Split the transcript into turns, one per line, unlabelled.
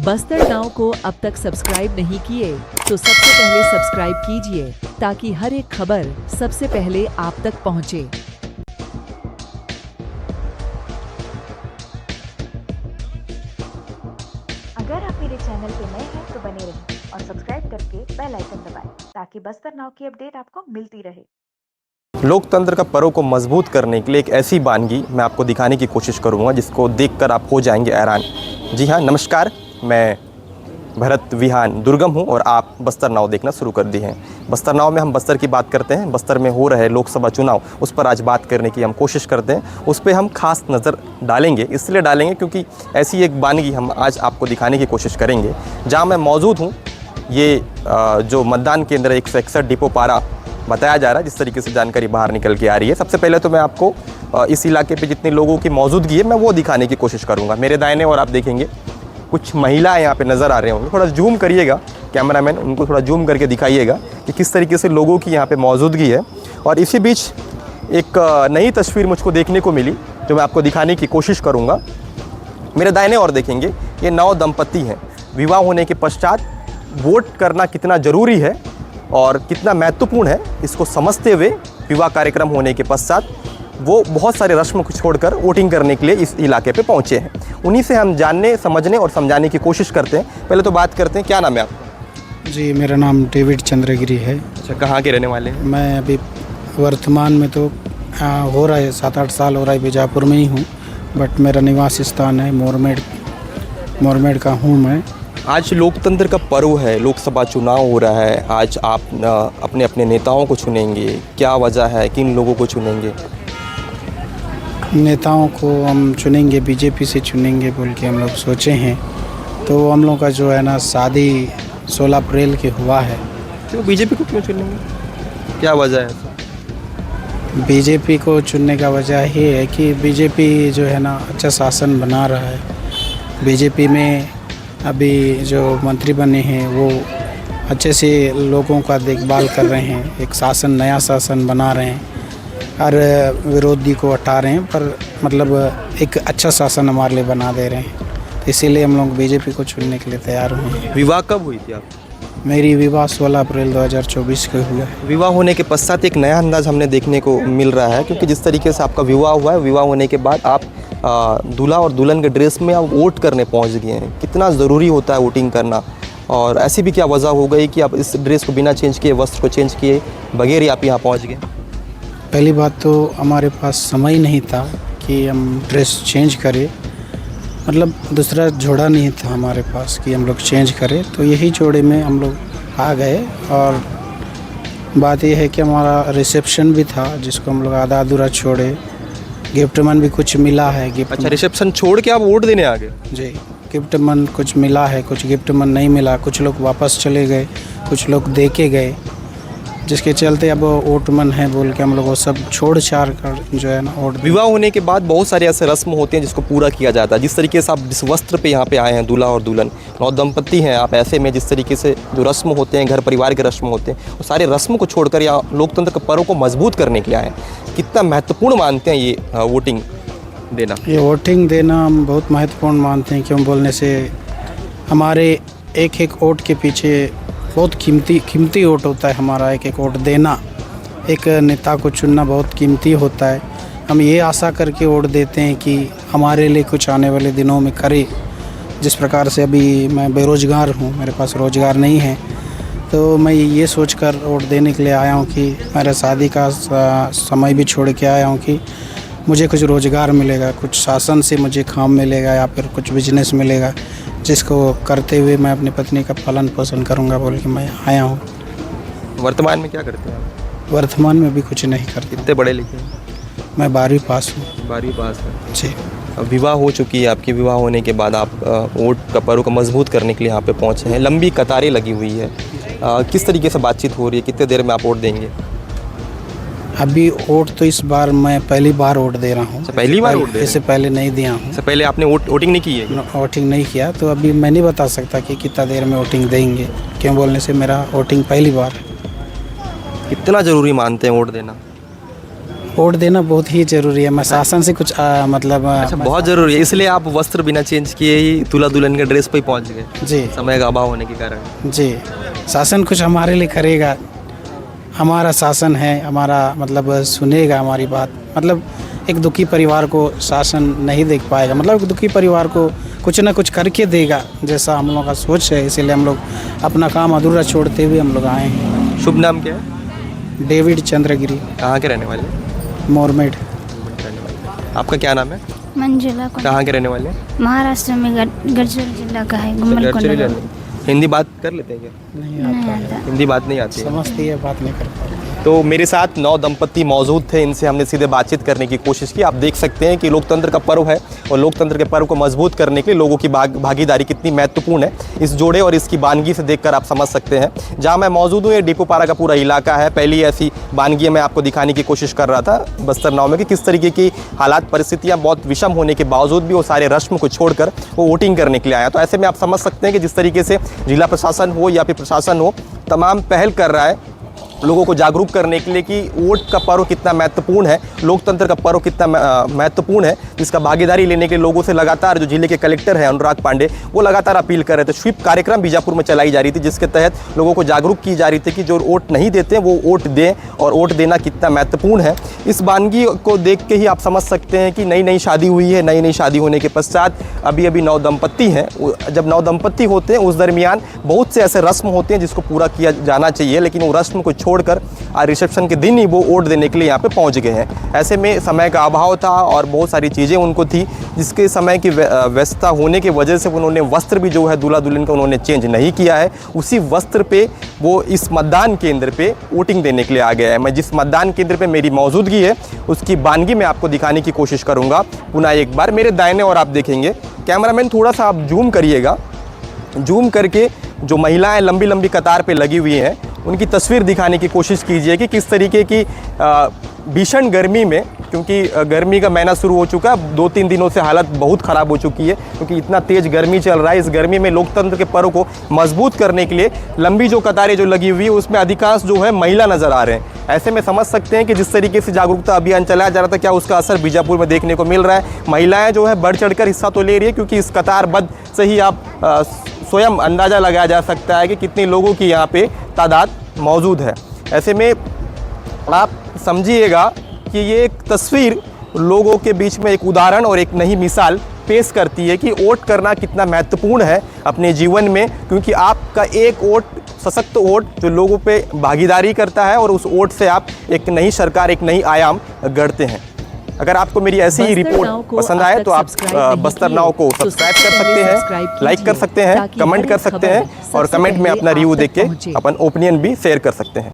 Bastar now को अब तक सब्सक्राइब नहीं किए तो सबसे पहले सब्सक्राइब कीजिए ताकि हर एक खबर सबसे पहले आप तक पहुंचे।
अगर आप मेरे चैनल पे नए हैं तो बने रहें और सब्सक्राइब करके बेल आइकन दबाएं ताकि बस्तर नाउ की अपडेट आपको मिलती रहे।
लोकतंत्र का पर्व को मजबूत करने के लिए एक ऐसी वानगी मैं आपको दिखाने की कोशिश करूंगा जिसको देखकर आप हो जाएंगे हैरान। जी हाँ, नमस्कार, मैं भरत विहान दुर्गम हूं और आप बस्तर नाउ देखना शुरू कर दिए हैं। बस्तर नाउ में हम बस्तर की बात करते हैं। बस्तर में हो रहे लोकसभा चुनाव उस पर आज बात करने की हम कोशिश करते हैं। उस पर हम खास नज़र डालेंगे, इसलिए डालेंगे क्योंकि ऐसी एक वानगी हम आज आपको दिखाने की कोशिश करेंगे। जहाँ मैं मौजूद हूँ, ये जो मतदान केंद्र 161 डिपोपारा बताया जा रहा है, जिस तरीके से जानकारी बाहर निकल के आ रही है। सबसे पहले तो मैं आपको इस इलाके पे जितने लोगों की मौजूदगी है मैं वो दिखाने की कोशिश करूँगा। मेरे दाहिने और आप देखेंगे कुछ महिलाएं यहाँ पे नज़र आ रहे होंगे। थोड़ा जूम करिएगा कैमरामैन, उनको थोड़ा जूम करके दिखाइएगा कि किस तरीके से लोगों की यहाँ पे मौजूदगी है। और इसी बीच एक नई तस्वीर मुझको देखने को मिली जो मैं आपको दिखाने की कोशिश करूँगा। मेरे दाहिने और देखेंगे ये 9 दंपति हैं। विवाह होने के पश्चात वोट करना कितना ज़रूरी है और कितना महत्वपूर्ण है, इसको समझते हुए विवाह कार्यक्रम होने के पश्चात वो बहुत सारे रस्म को छोड़कर वोटिंग करने के लिए इस इलाके पे पहुंचे हैं। उन्हीं से हम जानने, समझने और समझाने की कोशिश करते हैं। पहले तो बात करते हैं, क्या नाम है आपका?
जी, मेरा नाम डेविड चंद्रगिरी है।
अच्छा, कहाँ के रहने वाले हैं?
मैं अभी वर्तमान में तो हो रहा है 7-8 साल हो रहा है बीजापुर में ही हूँ, बट मेरा निवास स्थान है मोरमेड का हूँ मैं।
आज लोकतंत्र का पर्व है, लोकसभा चुनाव हो रहा है। आज आप अपने अपने नेताओं को चुनेंगे, क्या वजह है, किन लोगों को चुनेंगे?
नेताओं को हम चुनेंगे, बीजेपी से चुनेंगे बोल के हम लोग सोचे हैं। तो हम लोग का जो है ना शादी 16 अप्रैल के हुआ है।
तो बीजेपी को क्यों चुनेंगे, क्या वजह है?
बीजेपी को चुनने का वजह ये है कि बीजेपी जो है ना अच्छा शासन बना रहा है। बीजेपी में अभी जो मंत्री बने हैं वो अच्छे से लोगों का देखभाल कर रहे हैं, एक शासन, नया शासन बना रहे हैं, हर विरोधी को हटा रहे हैं, पर मतलब एक अच्छा शासन हमारे लिए बना दे रहे हैं। तो इसीलिए हम लोग बीजेपी को चुनने के लिए तैयार हुए हैं।
विवाह कब हुई थी आप?
मेरी विवाह 16 अप्रैल 2024 को हुआ है।
विवाह होने के पश्चात एक नया अंदाज हमने देखने को मिल रहा है, क्योंकि जिस तरीके से आपका विवाह हुआ है, विवाह होने के बाद आप दूल्हा और दुल्हन के ड्रेस में आप वोट करने पहुंच गए हैं। कितना ज़रूरी होता है वोटिंग करना, और ऐसी भी क्या वजह हो गई कि आप इस ड्रेस को बिना चेंज किए, वस्त्र को चेंज किए बगैर ही आप यहाँ पहुँच गए?
पहली बात तो हमारे पास समय नहीं था कि हम ड्रेस चेंज करें, मतलब दूसरा जोड़ा नहीं था हमारे पास कि हम लोग चेंज करें, तो यही जोड़े में हम लोग आ गए। और बात यह है कि हमारा रिसेप्शन भी था जिसको हम लोग आधा अधूरा छोड़े। गिफ्ट मन भी कुछ मिला है। गिफ्ट,
अच्छा, रिसेप्शन छोड़ के आप वोट देने आ गए?
जी, गिफ्ट मन कुछ मिला है, कुछ गिफ्ट मन नहीं मिला, कुछ लोग वापस चले गए, कुछ लोग दे के गए, जिसके चलते अब वोट मन है बोल के हम लोग वो सब छोड़ छाड़ कर जो है ना वोट।
विवाह होने के बाद बहुत सारे ऐसे रस्म होते हैं जिसको पूरा किया जाता है। जिस तरीके से आप जिस वस्त्र पे यहाँ पे आए हैं, दूल्हा और दुल्हन 9 दंपति हैं आप, ऐसे में जिस तरीके से जो रस्म होते हैं, घर परिवार के रस्म होते हैं, वो सारे रस्म को छोड़कर यहाँ लोकतंत्र के पर्व को मजबूत करने के लिए आए हैं। कितना महत्वपूर्ण मानते हैं ये वोटिंग देना?
ये वोटिंग देना हम बहुत महत्वपूर्ण मानते हैं, क्यों बोलने से हमारे एक वोट के पीछे बहुत कीमती वोट होता है हमारा। एक वोट देना, एक नेता को चुनना बहुत कीमती होता है। हम ये आशा करके वोट देते हैं कि हमारे लिए कुछ आने वाले दिनों में करे। जिस प्रकार से अभी मैं बेरोज़गार हूँ, मेरे पास रोज़गार नहीं है, तो मैं ये सोचकर वोट देने के लिए आया हूँ कि मेरा शादी का समय भी छोड़ के आया हूँ कि मुझे कुछ रोज़गार मिलेगा, कुछ शासन से मुझे काम मिलेगा या फिर कुछ बिजनेस मिलेगा, जिसको करते हुए मैं अपनी पत्नी का पालन पोषण करूंगा बोल के मैं आया हूं।
वर्तमान में क्या करते हैं आप?
वर्तमान में भी कुछ नहीं करते।
कितने पढ़े लिखे हैं?
मैं 12वीं पास हूँ।
12वीं पास है
जी।
अब विवाह हो चुकी है आपकी। विवाह होने के बाद आप वोट का पर्व को मजबूत करने के लिए यहाँ पे पहुँचे हैं। लंबी कतारें लगी हुई है, किस तरीके से बातचीत हो रही है, कितने देर में आप वोट देंगे?
अभी वोट तो इस बार मैं पहली बार वोट दे रहा हूँ।
पहली बार वोट दे?
इससे पहले नहीं दिया हूँ।
इससे पहले आपने वोटिंग नहीं की है?
वोटिंग नहीं किया, तो अभी मैं नहीं बता सकता कि कितना देर में वोटिंग देंगे, क्यों बोलने से मेरा वोटिंग पहली बार है।
कितना ज़रूरी मानते हैं वोट देना?
वोट देना बहुत ही ज़रूरी है। मैं शासन से कुछ मतलब
अच्छा, बहुत ज़रूरी है, इसलिए आप वस्त्र बिना चेंज किए ही दूल्हा दुल्हन के ड्रेस पे ही पहुंच गए
जी
समय का अभाव होने के कारण।
जी, शासन कुछ हमारे लिए करेगा, हमारा शासन है, हमारा मतलब सुनेगा हमारी बात। मतलब एक दुखी परिवार को शासन नहीं देख पाएगा, मतलब एक दुखी परिवार को कुछ ना कुछ करके देगा, जैसा हम लोग का सोच है। इसीलिए हम लोग अपना काम अधूरा छोड़ते हुए हम लोग आए हैं।
शुभ नाम क्या है?
डेविड चंद्रगिरी,
कहाँ के रहने वाले?
मोरमेड।
आपका क्या नाम है?
मंजुला
कहाँ के रहने वाले?
महाराष्ट्र में गढ़चिरोली जिला का है, गुम्मलकोंडा।
हिंदी बात कर लेते हैं क्या?
नहीं
नहीं
आता,
आता।
हिंदी बात नहीं आती है।
समझती है, बात नहीं कर पाती।
तो मेरे साथ 9 दंपत्ति मौजूद थे, इनसे हमने सीधे बातचीत करने की कोशिश की। आप देख सकते हैं कि लोकतंत्र का पर्व है और लोकतंत्र के पर्व को मजबूत करने के लिए लोगों की भागीदारी कितनी महत्वपूर्ण है, इस जोड़े और इसकी वानगी से देखकर आप समझ सकते हैं। जहां मैं मौजूद हूँ, ये डिपोपारा का पूरा इलाका है। पहली ऐसी वानगी मैं आपको दिखाने की कोशिश कर रहा था बस्तर नाव में कि किस तरीके की हालात परिस्थितियाँ बहुत विषम होने के बावजूद भी वो सारे रस्म को छोड़कर वो वोटिंग करने के लिए आया। तो ऐसे में आप समझ सकते हैं कि जिस तरीके से जिला प्रशासन हो या फिर प्रशासन हो, तमाम पहल कर रहा है लोगों को जागरूक करने के लिए कि वोट का पर्व कितना महत्वपूर्ण है, लोकतंत्र का पर्व कितना महत्वपूर्ण है, जिसका भागीदारी लेने के लोगों से लगातार जो जिले के कलेक्टर हैं अनुराग पांडे, वो लगातार अपील कर रहे थे। स्वीप कार्यक्रम बीजापुर में चलाई जा रही थी, जिसके तहत लोगों को जागरूक की जा रही थी कि जो वोट नहीं देते हैं वो वोट दें और वोट देना कितना महत्वपूर्ण है। इस वानगी को देख के ही आप समझ सकते हैं कि नई नई शादी हुई है, नई नई शादी होने के पश्चात अभी अभी 9 दंपत्ति हैं। जब 9 दंपत्ति होते हैं उस दरमियान बहुत से ऐसे रस्म होते हैं जिसको पूरा किया जाना चाहिए, लेकिन वो रस्म को छोड़कर आज रिसेप्शन के दिन ही वो वोट देने के लिए यहाँ पे पहुँच गए हैं। ऐसे में समय का अभाव था और बहुत सारी चीज़ें उनको थी, जिसके समय की व्यस्तता होने की वजह से उन्होंने वस्त्र भी जो है दूल्हा दुल्हन का उन्होंने चेंज नहीं किया है। उसी वस्त्र पे वो इस मतदान केंद्र पे वोटिंग देने के लिए आ गया है। मैं जिस मतदान केंद्र पे मेरी मौजूदगी है उसकी वानगी मैं आपको दिखाने की कोशिश करूँगा पुनः एक बार। मेरे दाहिने और आप देखेंगे, कैमरामैन थोड़ा सा आप जूम करिएगा, जूम करके जो महिलाएं लंबी लंबी कतार पे लगी हुई हैं उनकी तस्वीर दिखाने की कोशिश कीजिए कि किस तरीके की भीषण गर्मी में, क्योंकि गर्मी का महीना शुरू हो चुका है, 2-3 दिनों से हालत बहुत ख़राब हो चुकी है क्योंकि इतना तेज़ गर्मी चल रहा है। इस गर्मी में लोकतंत्र के पर्व को मजबूत करने के लिए लंबी जो कतारें जो लगी हुई है उसमें अधिकांश जो है महिला नज़र आ रहे हैं। ऐसे में समझ सकते हैं कि जिस तरीके से जागरूकता अभियान चलाया जा रहा था, क्या उसका असर बीजापुर में देखने को मिल रहा है। महिलाएँ जो है बढ़ चढ़ हिस्सा तो ले रही है, क्योंकि इस कतारबद्ध से ही आप स्वयं अंदाज़ा लगाया जा सकता है कि कितने लोगों की यहाँ पे तादाद मौजूद है। ऐसे में आप समझिएगा कि ये एक तस्वीर लोगों के बीच में एक उदाहरण और एक नई मिसाल पेश करती है कि वोट करना कितना महत्वपूर्ण है अपने जीवन में, क्योंकि आपका एक वोट, सशक्त वोट जो लोगों पे भागीदारी करता है और उस वोट से आप एक नई सरकार, एक नई आयाम गढ़ते हैं। अगर आपको मेरी ऐसी ही रिपोर्ट पसंद आए तो आप बस्तर नाव को सब्सक्राइब कर सकते हैं, लाइक कर सकते हैं, कमेंट कर सकते हैं और कमेंट में अपना रिव्यू देख के अपन ओपिनियन भी शेयर कर सकते हैं।